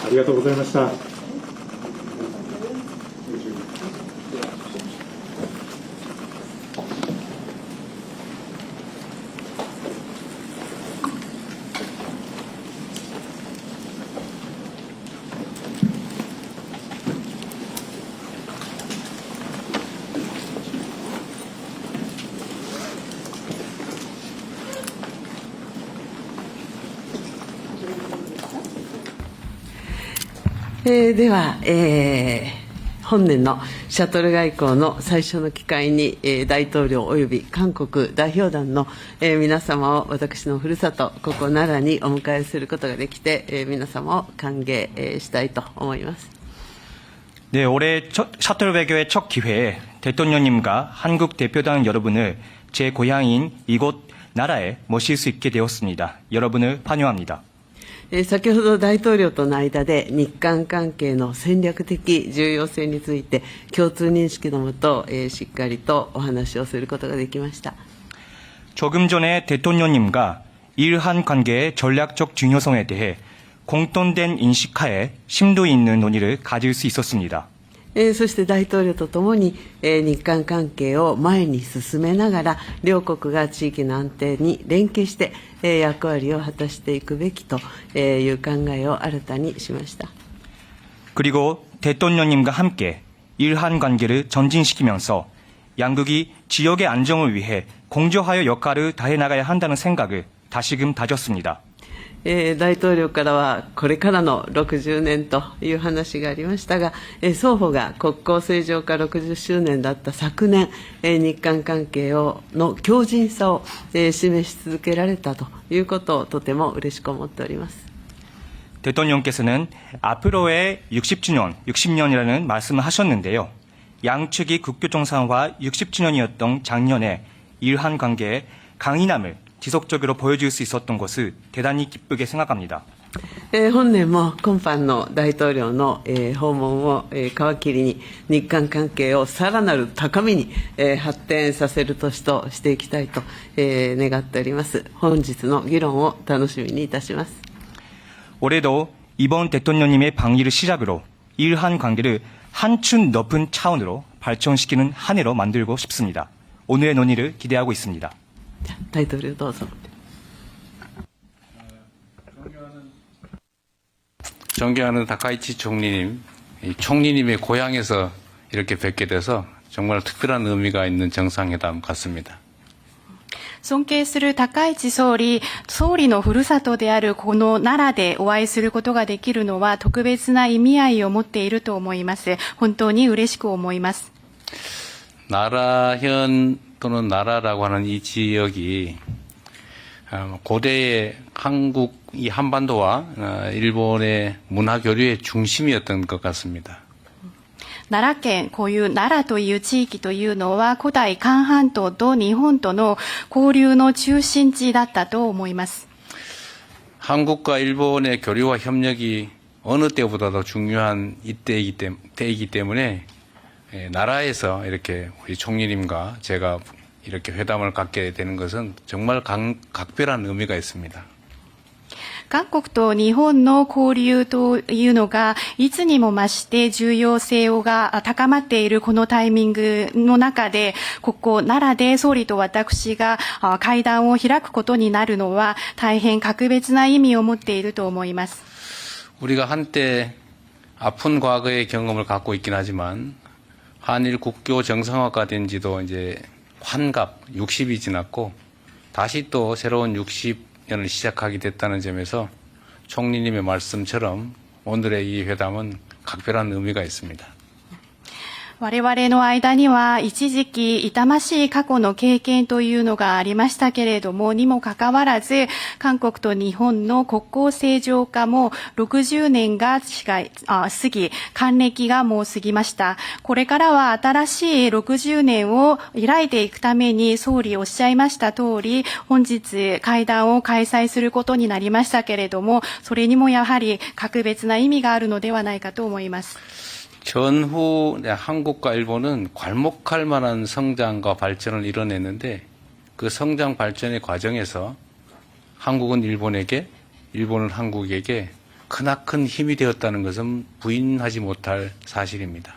ありがとうございました。では、本年のシャトル外交の最初の機会に、大統領及び韓国代表団の、皆様を私のふるさと、ここ奈良にお迎えすることができて、皆様を歓迎、したいと思います。네, 올해 셔틀 외교의 첫 기회에 대통령님과 한국 대표단 여러분을 제 고향인 이곳 나라에 모실 수 있게 되었습니다. 여러분을 환영합니다. 先ほど大統領との間で日韓関係の戦略的重要性について共通認識のもと、しっかりとお話をすることができました。 조금 전에 대통령님과 일한 관계의 전략적 중요성에 대해 공통된 인식하에 심도 있는 논의를 가질 수 있었습니다. そして大統領とともに、日韓関係を前に進めながら、両国が地域の安定に連携して、役割を果たしていくべきという考えを新たにしました。 그리고 대통령님과 함께 일한 관계를 전진시키면서 양국이 지역의 안정을 위해 공조하여 역할을 다해 나가야 한다는 생각을 다시금 다졌습니다. 大統領からはこれからの60年という話がありましたが、双方が国交正常化60周年だった昨年、日韓関係の強靭さを示し続けられたということをとても嬉しく思っております。 대통령께서는 앞으로의 60년이라는 말씀을 하셨는데요. 양측이 국교 정상화 60주년이었던 작년에 일한 관계의 강인함을 지속적으로 보여줄 수 있었던 것을 대단히 기쁘게 생각합니다. 本年も今般の大統領の訪問を皮切りに日韓関係をさらなる高みに発展させる年としていきたいと願っております。本日の議論を楽しみにいたします。 올해도 이번 대통령님의 방위를 시작으로 일한 관계를 한층 높은 차원으로 발전시키는 한 해로 만들고 싶습니다. 오늘의 논의를 기대하고 있습니다. 大統領どうぞ。 존경하는 다카이치 총리님, 총리님의 고향에서 이렇게 뵙게 돼서 정말 특별한 의미가 있는 정상회담 같습니다. 尊敬する高市総理のふるさとであるこの奈良でお会いすることができるのは特別な意味合いを持っていると思います。本当に嬉しく思います。 나라현 또는 나라라고 하는 이 지역이 고대의 한국 이 한반도와 일본의 문화 교류의 중심이었던 것 같습니다. 奈良県、こういう奈良という地域というのは古代韓半島と日本との交流の中心地だったと思います。 한국과 일본의 교류와 협력이 어느 때보다도 중요한 때이기 때문에 나라에서 이렇게 우리 총리님과 제가 이렇게 회담을 갖게 되는 것은 정말 각별한 의미가 있습니다. 韓国と日本の交流というのがいつにも増して重要性が高まっているこのタイミングの中で、ここ奈良で総理と私が会談を開くことになるのは大変格別な意味を持っていると思います。 우리가 한때 아픈 과거의 경험을 갖고 있긴 하지만 한일 국교 정상화가 된 지도 이제 환갑 60이 지났고 다시 또 새로운 60년을 시작하게 됐다는 점에서 총리님의 말씀처럼 오늘의 이 회담은 각별한 의미가 있습니다. 我々の間には一時期痛ましい過去の経験というのがありましたけれども、にもかかわらず、韓国と日本の国交正常化も60年が過ぎ、還暦がもう過ぎました。これからは新しい60年を開いていくために、総理おっしゃいました通り、本日会談を開催することになりましたけれども、それにもやはり格別な意味があるのではないかと思います。 전후 한국과 일본은 괄목할 만한 성장과 발전을 이뤄냈는데 그 성장 발전의 과정에서 한국은 일본에게, 일본은 한국에게 크나큰 힘이 되었다는 것은 부인하지 못할 사실입니다.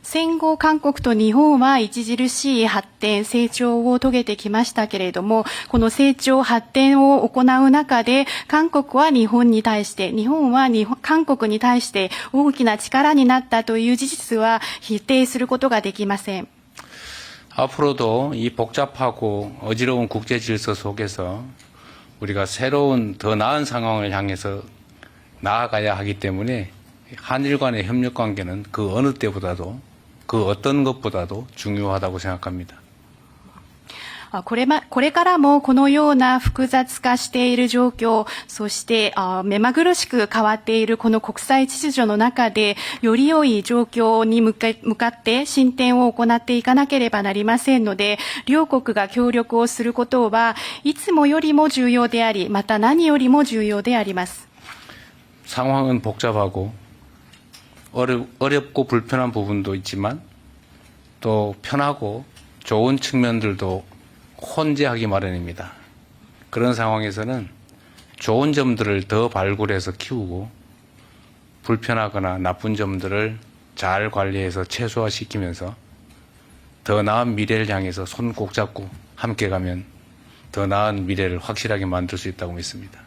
戦後、韓国と日本は著しい発展、成長を遂げてきましたけれども、この成長、発展を行う中で、韓国は日本に対して、日本は韓国に対して大きな力になったという事実は否定することができません。 앞으로도 이 복잡하고 어지러운 국제 질서 속에서 우리가 새로운 더 나은 상황을 향해서 나아가야 하기 때문에 한일 간의 협력 관계는 그 어느 때보다도 그 어떤 것보다도 중요하다고 생각합니다. これからもこのような複雑化している状況、そして目まぐるしく変わっているこの国際秩序の中で、より良い状況に向かって進展を行っていかなければなりませんので、両国が協力をすることはいつもよりも重要であり、また何よりも重要であります。 상황은 복잡하고 어렵고 불편한 부분도 있지만 또 편하고 좋은 측면들도 혼재하기 마련입니다. 그런 상황에서는 좋은 점들을 더 발굴해서 키우고 불편하거나 나쁜 점들을 잘 관리해서 최소화시키면서 더 나은 미래를 향해서 손 꼭 잡고 함께 가면 더 나은 미래를 확실하게 만들 수 있다고 믿습니다.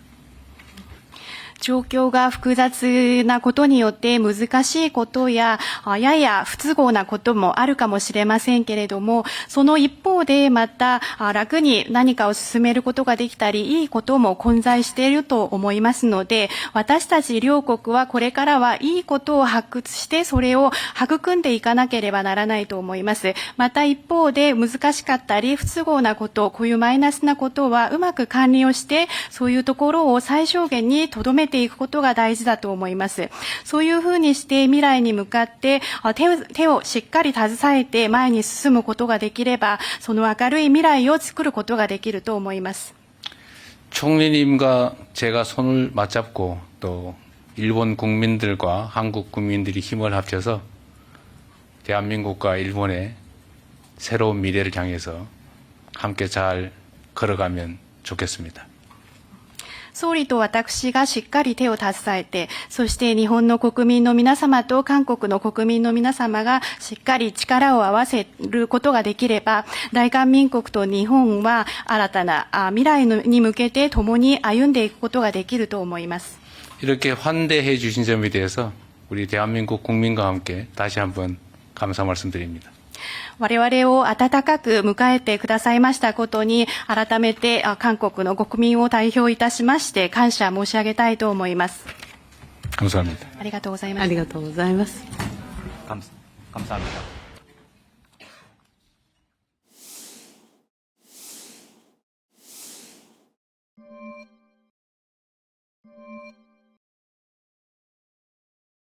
状況が複雑なことによって難しいことや、やや不都合なこともあるかもしれませんけれども、その一方でまた楽に何かを進めることができたり、いいことも混在していると思いますので、私たち両国はこれからはいいことを発掘して、それを育んでいかなければならないと思います。また一方で難しかったり、不都合なこと、こういうマイナスなことはうまく管理をして、そういうところを最小限に留めていくことが大事だと思います。そういうふうにして未来に向かって手をしっかり携えて前に進むことができれば、その明るい未来を作ることができると思います。 총리님과 제가 손을 맞잡고 또 일본 국민들과 한국 국민들이 힘을 합쳐서 대한민국과 일본의 새로운 미래를 향해서 함께 잘 걸어가면 좋겠습니다. 総理と私がしっかり手を携えて、そして日本の国民の皆様と韓国の国民の皆様がしっかり力を合わせることができれば、大韓民国と日本は新たな未来に向けて共に歩んでいくことができると思います。 이렇게 환대해 주신 점에 대해서 우리 대한민국 국민과 함께 다시 한번 감사 말씀드립니다. 我々を温かく迎えてくださいましたことに、改めて韓国の国民を代表いたしまして感謝申し上げたいと思います。 감사합니다. ありがとうございます。ありがとうございます。 감사합니다.